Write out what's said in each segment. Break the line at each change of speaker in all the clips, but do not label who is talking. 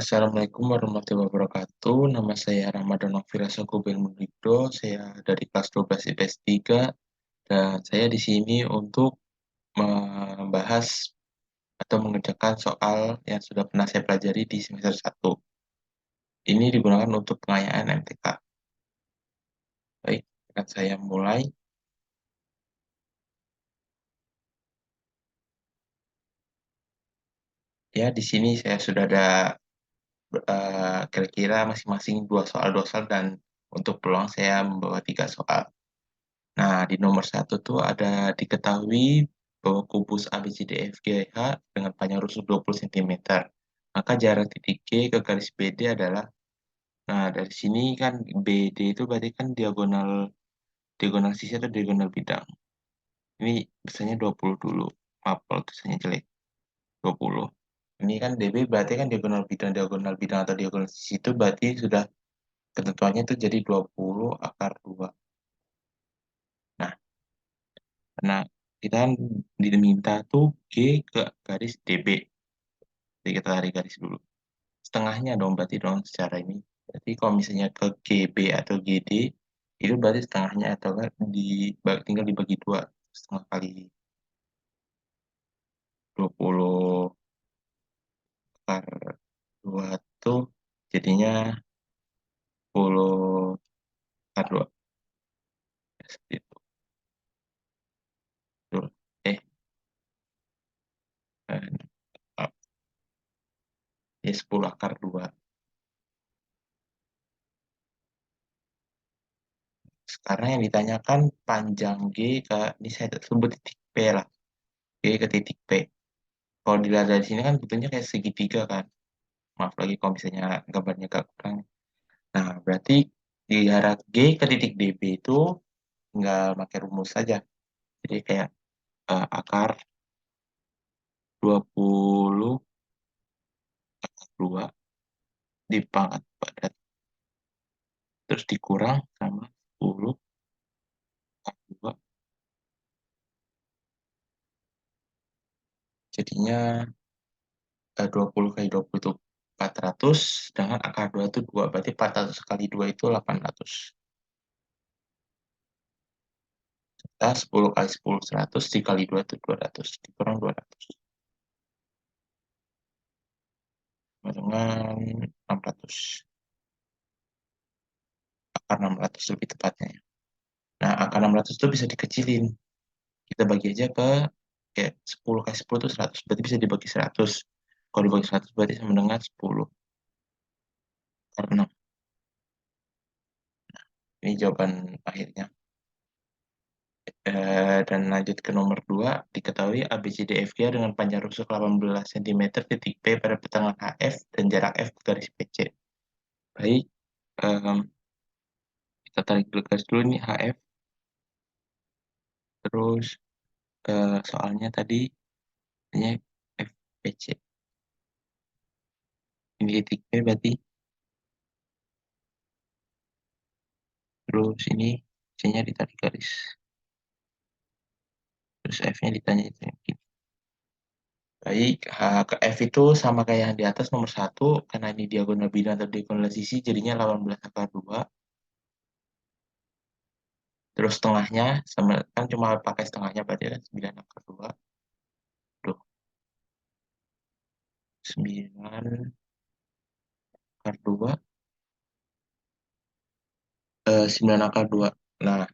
Assalamualaikum warahmatullahi wabarakatuh. Nama saya Ramadan Nofira Sokobel Mugido. Saya dari kelas 12 IPS 3 dan saya di sini untuk membahas atau mengerjakan soal yang sudah pernah saya pelajari di semester 1. Ini digunakan untuk pengayaan MTK. Baik, akan saya mulai. Ya, di sini saya sudah ada kira-kira masing-masing dua soal dan untuk peluang saya membawa 3 soal. Nah, di nomor 1 tuh ada diketahui bahwa kubus ABCDFGH dengan panjang rusuk 20 cm. Maka jarak titik G ke garis BD adalah, nah dari sini kan BD itu berarti kan diagonal diagonal sisi atau diagonal bidang. Ini biasanya 20 dulu. Maaf kalau tulisannya jelek. 20. Ini kan DB berarti kan diagonal bidang atau diagonal sisi itu berarti sudah ketentuannya itu jadi 20 akar 2. Nah, karena kita kan diminta tuh G ke garis DB. Jadi kita tarik garis dulu. Setengahnya dong berarti dong secara ini. Berarti kalau misalnya ke GB atau GD, itu berarti setengahnya atau enggak tinggal dibagi 2. Setengah kali 20 akar 2 tuh jadinya 10 akar 2. Seperti itu. Tuh. Eh, maaf. Ya 10 akar 2. Sekarang yang ditanyakan panjang G ke, ini saya sebut titik P lah. G ke titik P. Kalau dilihat dari sini kan bentuknya kayak segitiga kan. Maaf lagi kalau misalnya gambarnya agak kurang. Nah, berarti di jarak G ke titik DB itu tinggal pakai rumus saja. Jadi kayak akar 20 akar 2 dipangkat padat. Terus dikurang sama 10 akar 2. Jadinya 20 kali 20 itu 400. Sedangkan akar 2 itu 2. Berarti 400 kali 2 itu 800. Kita 10 kali 10, 100. Dikali 2 itu 200. Dikurang 200. Dengan 600. Akar 600 lebih tepatnya ya. Nah, angka 600 itu bisa dikecilin. Kita bagi aja ke kayak 10 kali 10 itu 100. Berarti bisa dibagi 100. Kalau dibagi 100 berarti sama dengan 10 per 6. Ini jawaban akhirnya. Dan lanjut ke nomor 2. Diketahui ABCDFG dengan panjang rusuk 18 cm titik P pada pertengahan HF dan jarak F ke garis PC. Baik. em, kita tarik dulu garis dulu nih HF. Terus soalnya tadi ini FPC. Ini titik P berarti. Terus ini C-nya ditarik garis. Terus F-nya ditanya itu. Baik, H ke F itu sama kayak yang di atas nomor 1. Karena ini diagonal bidang atau diagonal sisi, jadinya 18 akar 2. Terus setengahnya, sama kan cuma pakai setengahnya berarti kan 9 akar 2. Tuh, 9 akar 2. 9 akar 2. Nah,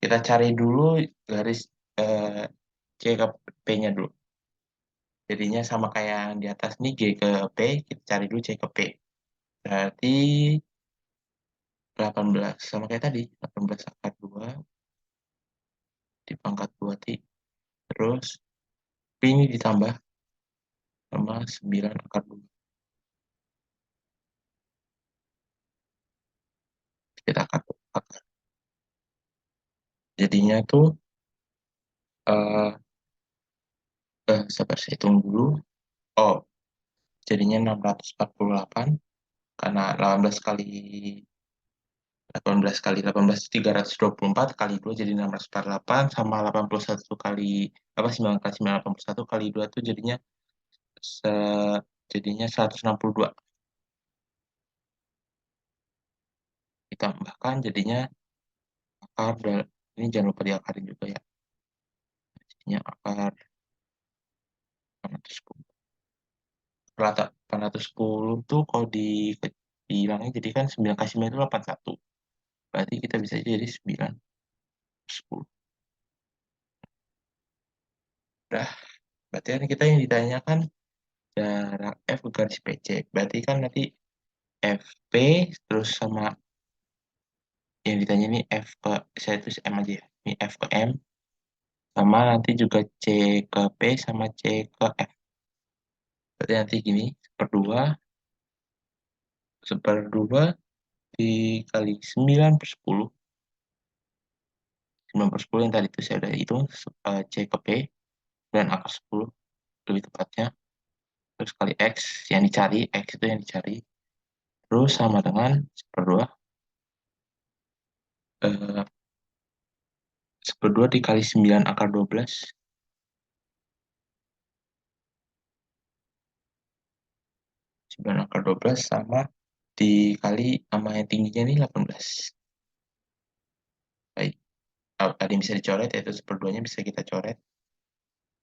kita cari dulu garis eh, C ke P-nya dulu. Jadinya sama kayak yang di atas nih, G ke P, kita cari dulu C ke P. Berarti 18, sama kayak tadi, 18 akar 2 dipangkat 2 T. Terus P ini ditambah sama 9 akar 2. Kita akar. Jadinya tuh, eh, sabar saya hitung dulu. Oh, jadinya 648. Karena 18 kali 18 kali 18 itu 324 kali 2 jadi 648 sama 81 kali apa 9 kali 981 kali 2 itu jadinya se, jadinya 162. ditambahkan jadinya ini jangan lupa diakarin juga ya. Jadinya akar 810. Rata 810 tuh kalau dihilangin jadi kan 9 kali 9 itu 81. Berarti kita bisa jadi 9 10. Udah, berarti kan kita yang ditanyakan jarak F ke garis PC. Berarti kan nanti FP terus sama yang ditanya ini F ke, saya tulis M aja ya. Ini F ke M sama nanti juga C ke P sama C ke F. Berarti nanti gini, seperdua dikali 9/10. 9/10 yang tadi itu saya udah hitung, C ke P dan akar 10 lebih tepatnya. Terus kali X yang dicari, X itu yang dicari. Terus sama dengan eh, seperdua dikali 9 akar 12. 9 akar 12 sama dikali sama yang tingginya ini 18. Baik. Ada yang bisa dicoret, yaitu seperduanya bisa kita coret.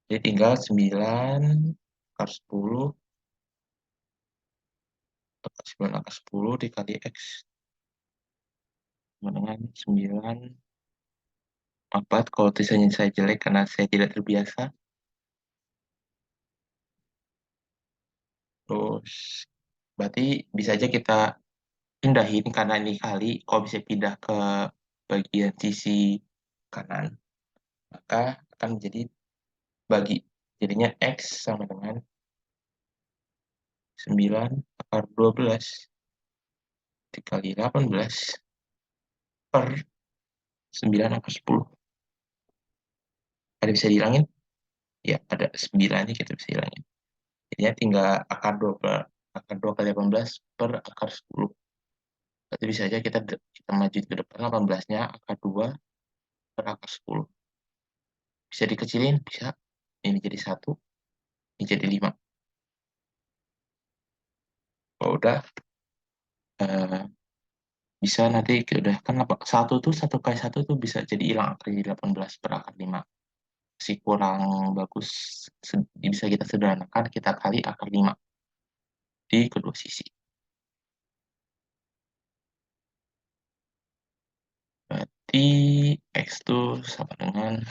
Jadi tinggal 9 akar 10, 9 akar 10 dikali X sama dengan 9/4. Kalau tulisannya saya jelek karena saya tidak terbiasa. Terus berarti bisa aja kita pindahin karena ini kali, kalau bisa pindah ke bagian sisi kanan, maka akan menjadi bagi. Jadinya X sama dengan 9 akar 12 dikali 18 per 9 akar 10. Ada bisa dihilangin? Ya, ada 9 nya kita bisa hilangin. Jadinya tinggal akar 2 kali 18 per akar 10. Berarti bisa aja kita maju ke depan 18-nya akar 2 per akar 10. Bisa dikecilin? Bisa. Ini jadi 1, ini jadi 5. Kalau udah, eh, bisa nanti udah kan apa? 1 kali 1 tuh bisa jadi hilang akar jadi 18 per akar 5. Masih kurang bagus. Bisa kita sederhanakan, kita kali akar 5 di kedua sisi. Berarti X itu sama dengan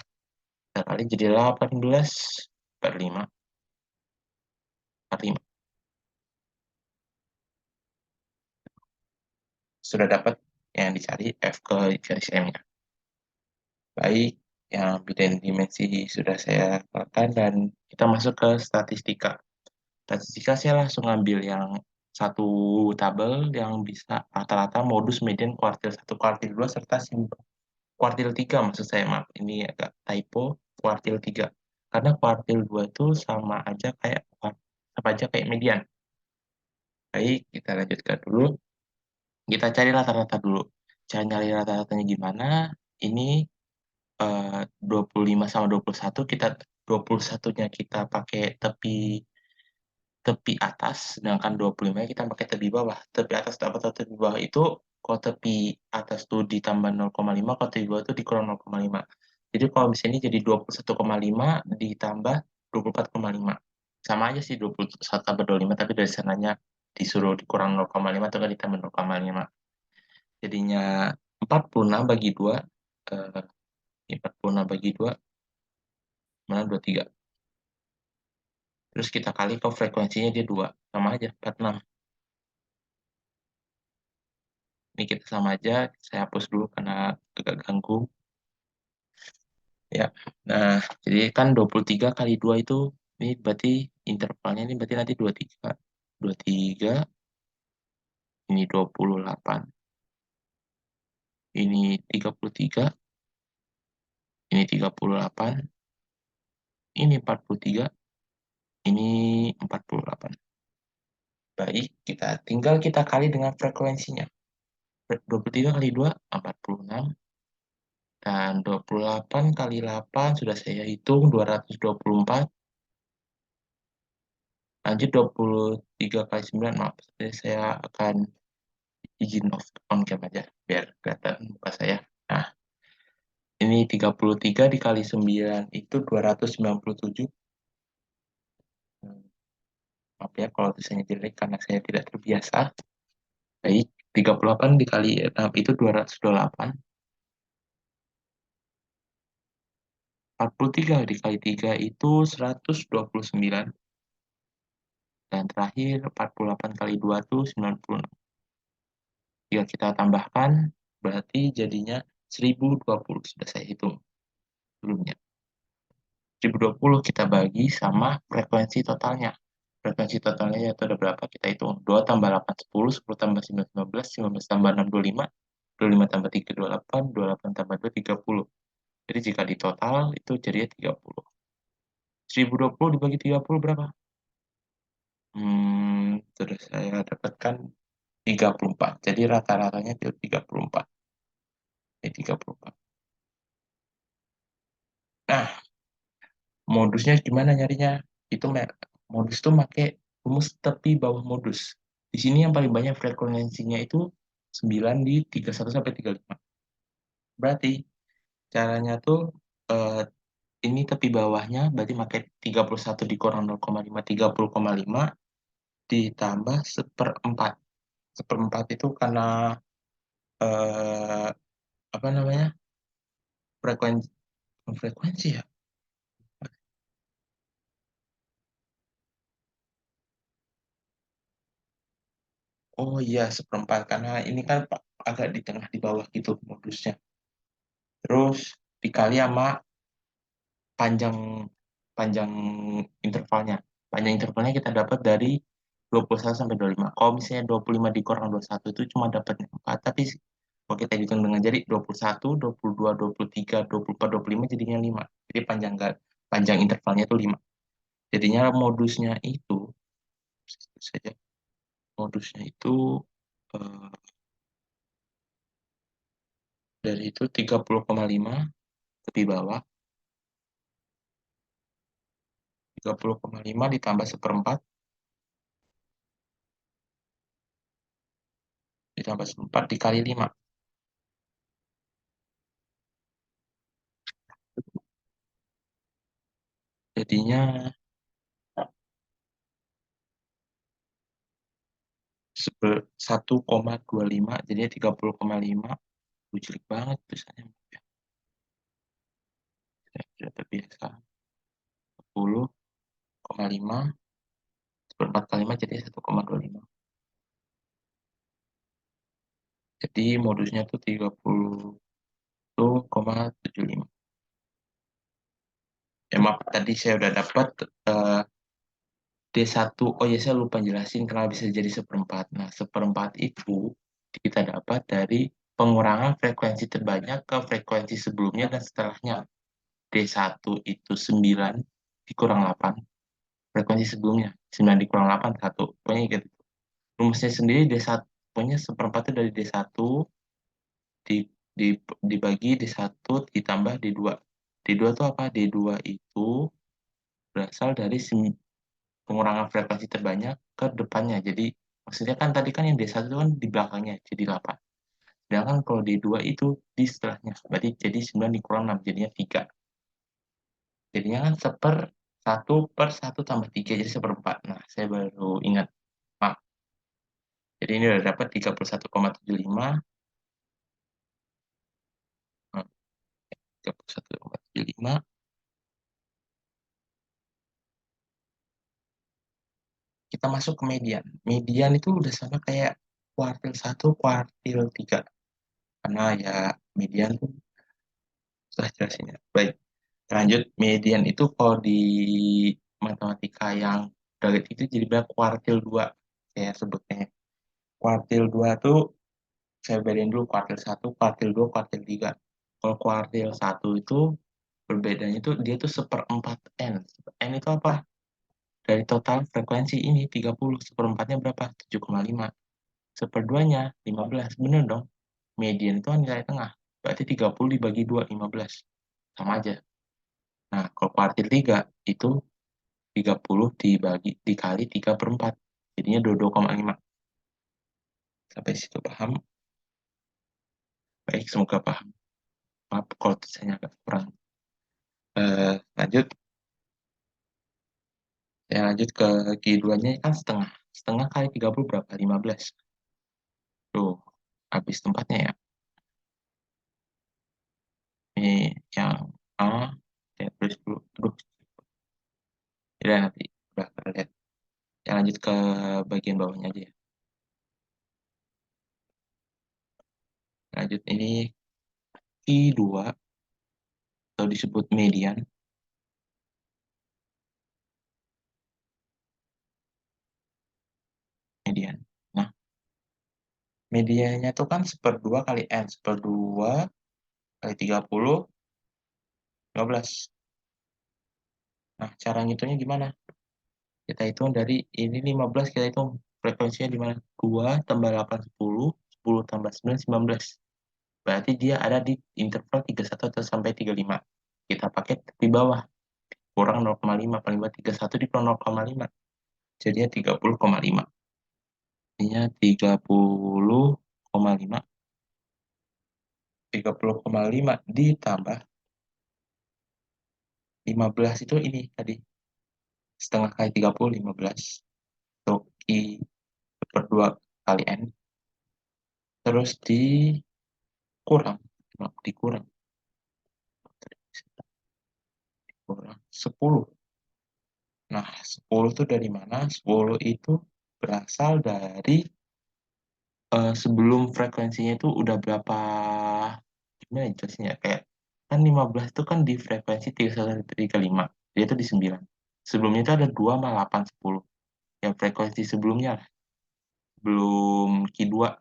kita kali jadi 18 per 5 per 5. Sudah dapat yang dicari F ke garis M-nya. Baik, yang bidang dimensi sudah saya lakukan dan kita masuk ke statistika. Statistika saya langsung ambil yang satu tabel yang bisa rata-rata modus median kuartil 1, kuartil 2, serta kuartil 3 maksud saya, maaf. Ini agak typo, kuartil 3. Karena kuartil 2 itu sama aja kayak median. Baik, kita lanjutkan dulu. Kita cari rata-rata dulu. Cara nyari rata-ratanya gimana? Ini 25 sama 21, 21-nya kita pakai tepi tepi atas, sedangkan 25 kita pakai tepi bawah. Tepi atas atau tepi bawah itu, kalau tepi atas tuh ditambah 0,5, kalau tepi bawah itu dikurang 0,5. Jadi kalau misalnya ini jadi 21,5 ditambah 24,5. Sama aja sih 21 tambah 25, tapi dari sananya disuruh dikurang 0,5 atau nggak ditambah 0,5. Jadinya 46 bagi 2, eh, 46 bagi 2, mana 23. Terus kita kali ke frekuensinya dia 2, sama aja 46. Ini kita sama aja, saya hapus dulu karena agak ganggu. Ya, nah jadi kan 23 kali 2 itu, ini berarti intervalnya ini berarti nanti 23. 23, ini 28, ini 33, ini 38, ini 43, ini 48. Baik, tinggal kita kali dengan frekuensinya. 23 kali 2, 46. Dan 28 kali 8 sudah saya hitung 224. Lanjut 23 kali 9, maaf. Jadi saya akan izin on cam aja biar kelihatan muka saya. Nah, ini 33 dikali 9 itu 297. Hmm, Maaf ya kalau tulisannya jelek karena saya tidak terbiasa. Baik, 38 dikali 6 itu 228. 43 dikali 3 itu 129. Dan terakhir 48 kali 2 itu 96. Jika kita tambahkan, berarti jadinya 1020. Sudah saya hitung sebelumnya. 1020 kita bagi sama frekuensi totalnya. Frekuensi totalnya yaitu ada berapa? Kita hitung. 2 tambah 8, 10, 10 tambah 9, 15, 15 tambah 6, 25, 25 tambah 3, 28, 28 tambah 2, 30. Jadi jika di total itu jadinya 30. 1020 dibagi 30 berapa? Sudah saya dapatkan 34. Jadi rata-ratanya itu 34. Ini 34. Nah, modusnya gimana nyarinya? Itu modus tuh pakai rumus tepi bawah modus. Di sini yang paling banyak frekuensinya itu 9 di 31 sampai 35. Berarti caranya tuh eh, ini tepi bawahnya berarti pakai 31 dikurang 0,5, 30,5 ditambah seperempat. Seperempat itu karena eh, apa namanya? Frekuensi frekuensi ya. Oh iya, seperempat karena ini kan agak di tengah di bawah gitu modusnya. Terus dikali sama panjang panjang intervalnya. Panjang intervalnya kita dapat dari 21 sampai 25. Kalau misalnya 25 dikurang 21 itu cuma dapat 4, tapi kalau kita hitung dengan jari 21, 22, 23, 24, 25 jadinya 5. Jadi panjang intervalnya itu 5. Jadinya modusnya itu saja modusnya itu eh, dari itu 30,5 lebih bawah, 30,5 ditambah seperempat, ditambah seperempat dikali 5. Jadinya 1,25, jadinya 30,5. Jelek banget tulisannya. Ya, saya sudah terbiasa. 10,5, seperempat kali 5 jadi 1,25. Jadi modusnya tuh 30,75. Ya maaf, tadi saya udah dapat eh, D1. Oh ya, saya lupa jelasin kenapa bisa jadi seperempat. Nah, seperempat itu kita dapat dari pengurangan frekuensi terbanyak ke frekuensi sebelumnya dan setelahnya. D1 itu 9 dikurang 8. Frekuensi sebelumnya. 9 dikurang 8, 1. Pokoknya gitu. Rumusnya sendiri D1. Pokoknya seperempat itu dari D1 di, di, dibagi D1 ditambah D2. D2 itu apa? D2 itu berasal dari pengurangan frekuensi terbanyak ke depannya. Jadi maksudnya kan tadi kan yang D1 itu kan di belakangnya jadi 8. Sedangkan kalau D2 itu di setelahnya. Berarti jadi 9 dikurang 6 jadinya 3. Jadinya kan 1 per 1 tambah 3 jadi seperempat. Nah, saya baru ingat. Maaf. Jadi ini udah dapat 31,75. Nah, 31,75. Kita masuk ke median. Median itu udah sama kayak kuartil 1, kuartil 3. Karena ya median tuh sudah jelasin ya. Baik. Lanjut, median itu kalau di matematika yang Dalit itu jadi berapa kuartil 2 saya sebutnya. Kuartil 2 tuh saya bedain dulu kuartil 1, kuartil 2, kuartil 3. Kalau kuartil 1 itu berbedanya itu dia tuh seperempat N. N itu apa? Dari total frekuensi ini 30, seperempatnya berapa? 7,5. Seperduanya 15. Bener dong. Median itu kan nilai tengah. Berarti 30 dibagi 2, 15. Sama aja. Nah, kalau kuartil 3 itu 30 dibagi dikali 3 per 4. Jadinya 22,5. Sampai situ paham? Baik, semoga paham. Maaf kalau tulisannya agak kurang. Lanjut, saya lanjut ke Q2-nya kan setengah. Setengah kali 30 berapa? 15. Tuh, habis tempatnya ya. Ini yang A, saya tulis dulu. Aduh, ya nanti. Udah, kita lihat. Saya lanjut ke bagian bawahnya aja ya. Lanjut, ini Q2, atau disebut median. Median. Nah, mediannya tuh kan seperdua kali N. Seperdua kali 30, 15. Nah, cara ngitungnya gimana? Kita hitung dari ini 15, kita hitung frekuensinya di mana? 2 tambah 8, 10, 10 tambah 9, 19. Berarti dia ada di interval 31 atau sampai 35. Kita pakai di bawah. Kurang 0,5, paling bawah 31 di bawah 0,5. Jadinya 30,5. Jadinya 30,5. 30,5 ditambah 15 itu ini tadi. Setengah kali 30, 15. Untuk I per 2 kali N. Terus dikurang. Dikurang. Kurang 10. Nah, 10 itu dari mana? 10 itu berasal dari sebelum frekuensinya itu udah berapa, gimana ya jelasnya ya? Kayak kan 15 itu kan di frekuensi 31,35, dia itu di 9. Sebelumnya itu ada 2 sama 8, 10. Yang frekuensi sebelumnya lah, belum Q2.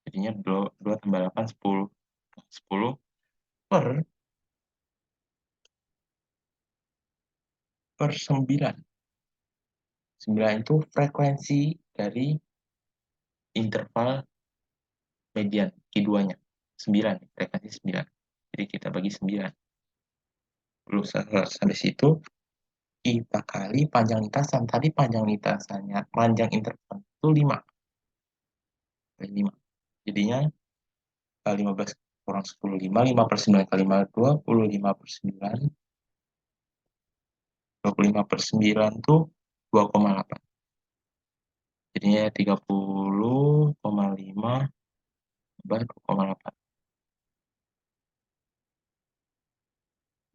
Jadinya 2 tambah 8, 10. 10 per 9. 9 itu frekuensi dari interval median Q2-nya. 9, frekuensi 9. Jadi kita bagi 9. Terus sampai situ, kita kali panjang lintasan. Tadi panjang lintasannya, panjang interval itu 5. 5. Jadinya 15 kurang 10, 5. 5 per 9 kali 5, 25 per 9. 25 per 9 tuh 2,8. Jadinya 30,5 tambah 2,8.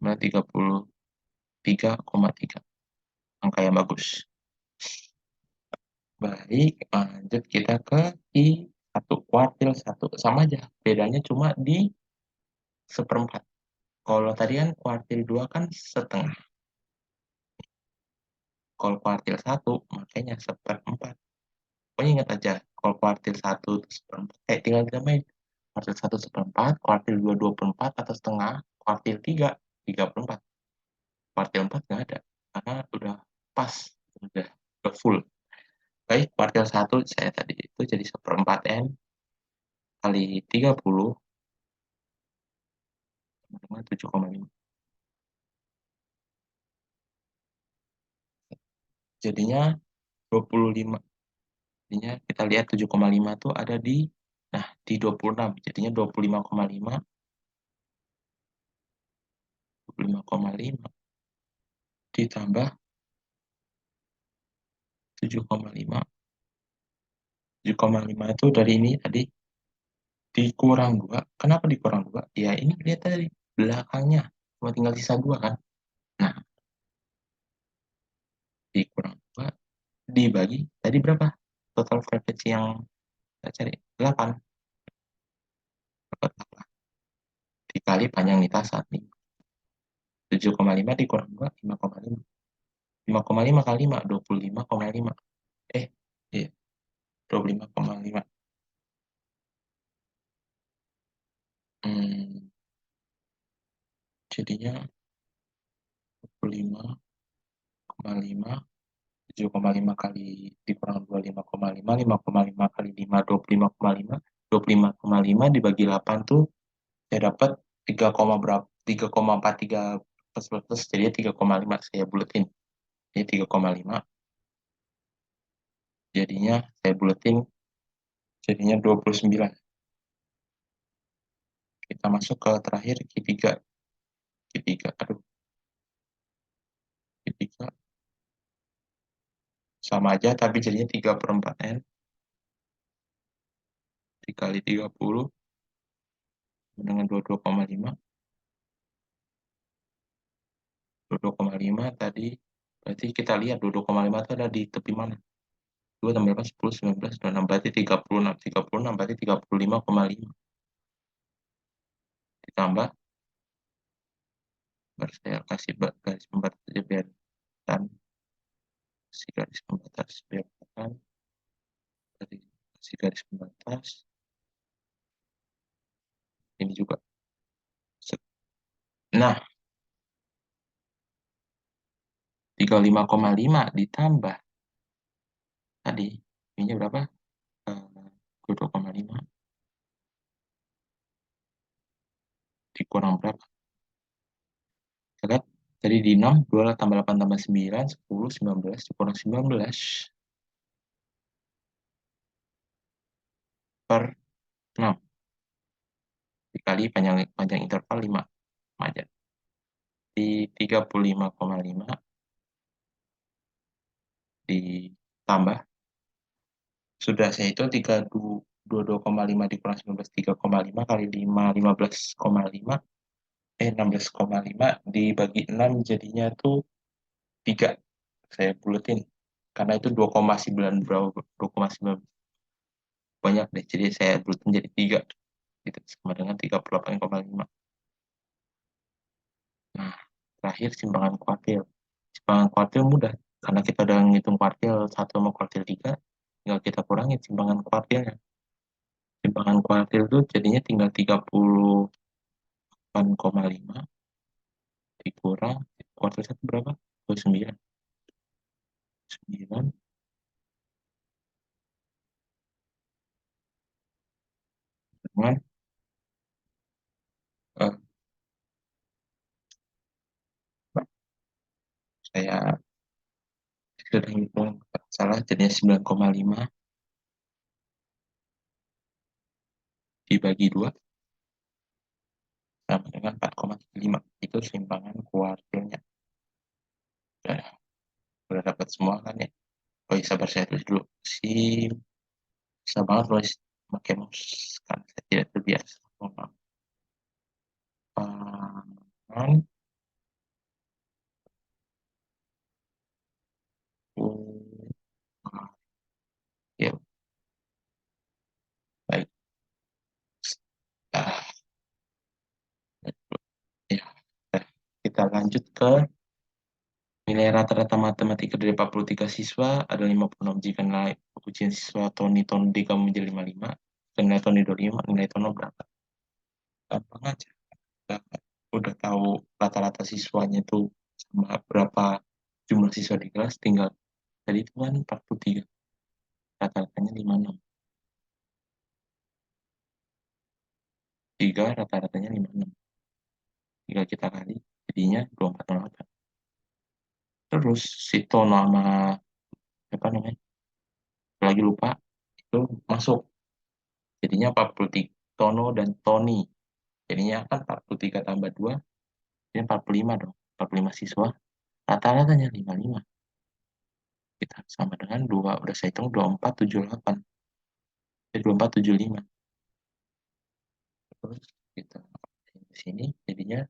Nah, 33,3. Angka yang bagus. Baik, lanjut kita ke I1, kuartil 1. Sama aja, bedanya cuma di seperempat. Kalau tadi kan kuartil 2 kan setengah. Kalau kuartil 1, makanya seperempat. Pokoknya ingat aja, kalau kuartil 1 itu seperempat. Tinggal ditamain. Kuartil 1 seperempat, kuartil 2 24, atau setengah, kuartil 3 34. Kuartil 4 nggak ada, karena udah pas, udah full. Baik, kuartil 1 saya tadi itu jadi seperempat N kali 30 sama 7,5. Jadinya 25. Jadinya kita lihat 7,5 tuh ada di, nah, di 26. Jadinya 25,5. 25,5 ditambah 7,5. 7,5 itu dari ini tadi dikurang 2. Kenapa dikurang 2? Ya ini lihat tadi belakangnya cuma tinggal sisa 2 kan. Nah, dikurang 2 dibagi tadi berapa? Total frekuensi yang kita cari 8. Dapat 8. Dikali panjang lintasan nih. 7,5 dikurang 2, 5,5. 5,5 kali 5, 25,5. Iya, 25,5. Hmm, jadinya 25,5, 7,5 kali dikurang 2, 5,5, 5,5 kali 5, 25,5. 25,5 dibagi 8 tuh saya dapat 3, berapa? 3,43 plus plus plus, jadi 3,5 saya buletin. Jadi 3,5. Jadinya saya buletin Jadinya 29. Kita masuk ke terakhir Q3. Q3, aduh, Q3 sama aja, tapi jadinya 3/4N dikali 30 dengan 22,5. 22,5 tadi, berarti kita lihat 22,5 itu ada di tepi mana? 2 tambah 8, 10, 19, 26, berarti 36. 36 berarti 35,5. Ditambah, baru saya kasih garis pembatas aja biar kan, kasih garis pembatas biar kan, kasih garis pembatas, ini juga. Nah, 35,5 ditambah tadi, ininya berapa? 22,5 dikurang berapa? Kita lihat, tadi di 6, 2 tambah 8 tambah 9, 10, 19, dikurang 19 per 6 dikali panjang panjang interval 5 aja. Di 35,5 ditambah, sudah saya itu 22,5 dikurang 19, 3,5 kali 5, 15,5, 16,5 dibagi 6 jadinya tuh 3. Saya buletin karena itu 2,9 berapa, 2,9 banyak deh, jadi saya buletin jadi 3 gitu, sama dengan 38,5. Nah, terakhir simpangan kuartil. Simpangan kuartil mudah, karena kita udah ngitung kuartil 1 sama kuartil 3, tinggal kita kurangin simpangan kuartilnya. Simpangan kuartil itu jadinya tinggal 38,5 dikurang kuartil 1 berapa? 29. 9 dengan eh, saya sudah hitung salah, jadinya 9,5 dibagi 2 sama dengan 4,5. Itu simpangan kuartilnya. Udah, udah dapat semua kan ya? Oh iya, sabar, saya tulis dulu. Bisa banget nulis pakai mouse karena saya tidak terbiasa. Simpangan kuartil. Baik. Ah, ya. Nah, kita lanjut ke nilai rata-rata matematika dari 43 siswa ada 56. Jika nilai ujian siswa Tony D kamu menjadi 55, dan nilai Tony 25, nilai Tono berapa? Gampang aja. Udah tahu rata-rata siswanya itu sama berapa jumlah siswa di kelas, tinggal tadi itu kan 43, rata-ratanya 56. 3 rata-ratanya 56. Tinggal kita kali, jadinya 2408. Terus si Tono sama apa namanya? Lagi lupa, itu masuk. Jadinya 43 Tono dan Tony. Jadinya kan 43 tambah 2, jadi 45 dong. 45 siswa, rata-ratanya 55. Kita sama dengan 2, udah saya hitung 2478. Jadi 2475. Terus kita di sini jadinya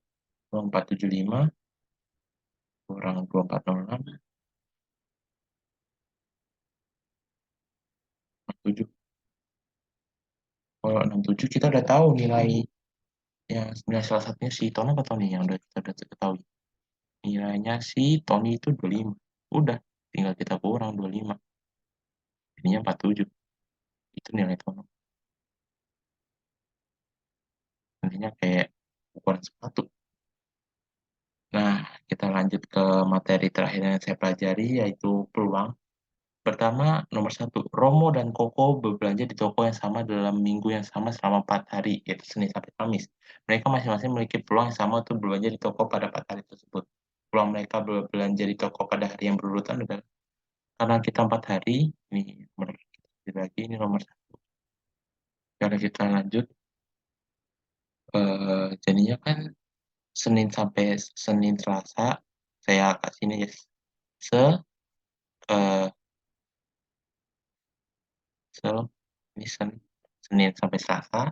2475 kurang 2406, 67. Kalau 67 kita udah tahu nilai, yang nilai salah satunya si Tony atau Tony yang udah kita ketahui. Nilainya si Tony itu 25. Udah, tinggal kita kurang 25. Jadinya 47. Itu nilai Tony. Nantinya kayak ukuran sepatu. Nah, kita lanjut ke materi terakhir yang saya pelajari, yaitu peluang. Pertama, nomor 1, Romo dan Koko berbelanja di toko yang sama dalam minggu yang sama selama 4 hari, yaitu Senin sampai Kamis. Mereka masing-masing memiliki peluang yang sama untuk berbelanja di toko pada 4 hari tersebut. Peluang mereka berbelanja di toko pada hari yang berurutan adalah, karena kita 4 hari, ini nomor, lagi ini nomor 1. Karena kita lanjut, jadinya kan Senin sampai Senin Selasa saya kasih ini ya se eh, se ini Senin sampai Selasa,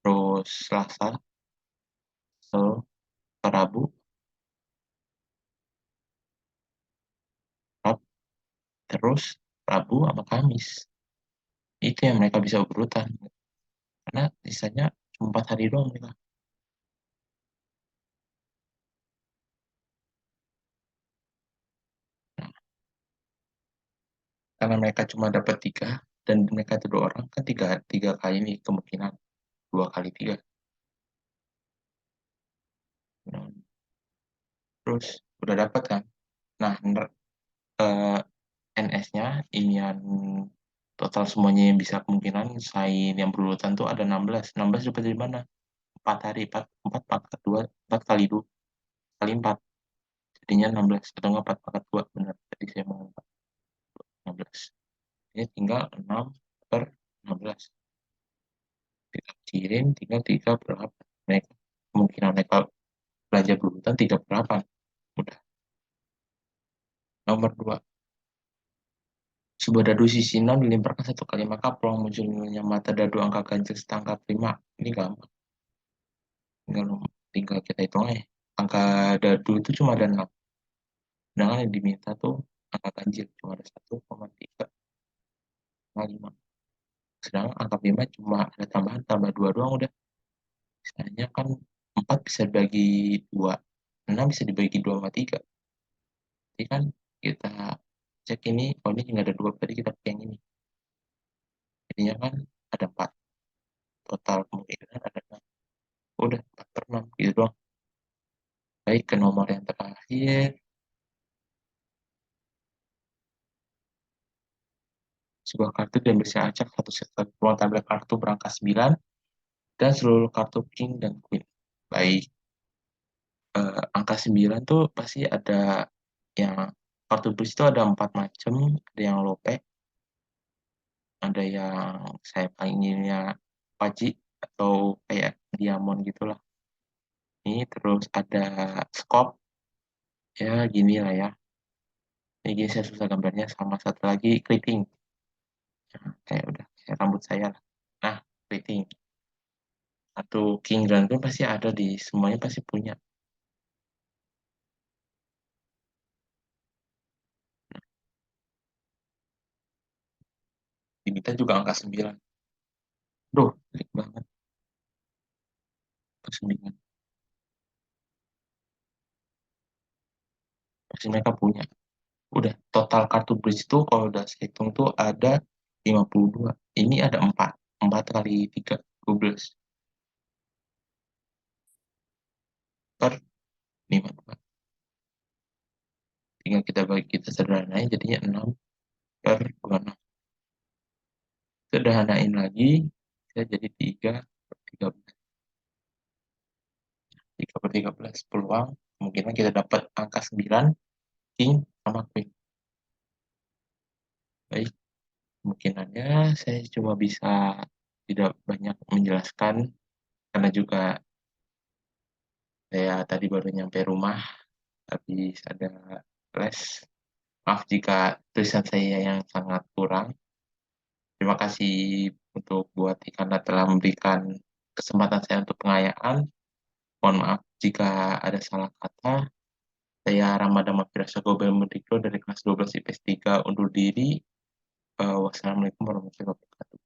terus Selasa, Rabu, Rab, terus Rabu sama Kamis. Itu yang mereka bisa berurutan. Karena sisanya cuma 4 hari doang mereka. Nah, karena mereka cuma dapat 3 dan mereka itu 2 orang kan tiga tiga kali ini kemungkinan 2 kali 3. Nah, terus udah dapat kan. Nah, eh, NS-nya inian total semuanya yang bisa kemungkinan selain yang berurutan tuh ada 16. 16 dapat dari mana? 4 hari, 4, 4 pangkat 2, 4 kali 2, kali 4. Jadinya 16, atau enggak 4 pangkat 2, benar. Tadi saya mau 16. Ini tinggal 6 per 16. Kita kecilin, tinggal 3 per 8. Mereka, kemungkinan mereka belajar berurutan 3 per 8. Udah. Nomor 2. Sebuah dadu sisi 6 dilemparkan 1 kali, maka peluang munculnya mata dadu angka ganjil setangkap 5. Ini gampang. Tinggal kita hitung aja. Angka dadu itu cuma ada 6. Sedangkan yang diminta tuh angka ganjil cuma ada 1,3,5. Sedangkan angka 5 cuma ada tambahan tambah 2 doang udah. Misalnya kan 4 bisa dibagi 2. 6 bisa dibagi 2 sama 3. Jadi kan kita cek ini, oh ini nggak ada 2, berarti kita pakai yang ini. Jadinya kan ada 4. Total kemungkinan ada 6. Udah 4 per 6 gitu doang. Baik, ke nomor yang terakhir. Sebuah kartu dan berisi acak satu set peluang tampil kartu berangka 9 dan seluruh kartu king dan queen. Baik, angka 9 tuh pasti ada yang kartu bus itu ada 4 macam, ada yang lope, ada yang saya panggilnya paji atau kayak diamond gitulah. Ini terus ada scope, ya gini lah ya. Ini gini saya susah gambarnya, sama satu lagi clipping. Nah, kayak udah kayak rambut saya lah. Nah, clipping. Atau king dan queen pasti ada di semuanya pasti punya. Diminta juga angka 9. Duh, klik banget angka 9. Pasti mereka punya. Udah, total kartu bridge itu kalau udah saya hitung tuh ada 52. Ini ada 4. 4 kali 3, 12 per 52. Tinggal kita bagi, kita sederhanain jadinya 6 per 26. Sederhanain lagi, bisa jadi 3 per 13. 3 per 13 peluang. Kemungkinan kita dapat angka 9, king, sama queen. Baik, kemungkinannya saya cuma bisa tidak banyak menjelaskan karena juga saya tadi baru nyampe rumah habis ada les. Maaf jika tulisan saya yang sangat kurang. Terima kasih untuk buat karena telah memberikan kesempatan saya untuk pengayaan. Mohon maaf jika ada salah kata. Saya Ramadhan Firasa Gobel Mudikro dari kelas 12 IPS 3 undur diri. Wassalamualaikum warahmatullahi wabarakatuh.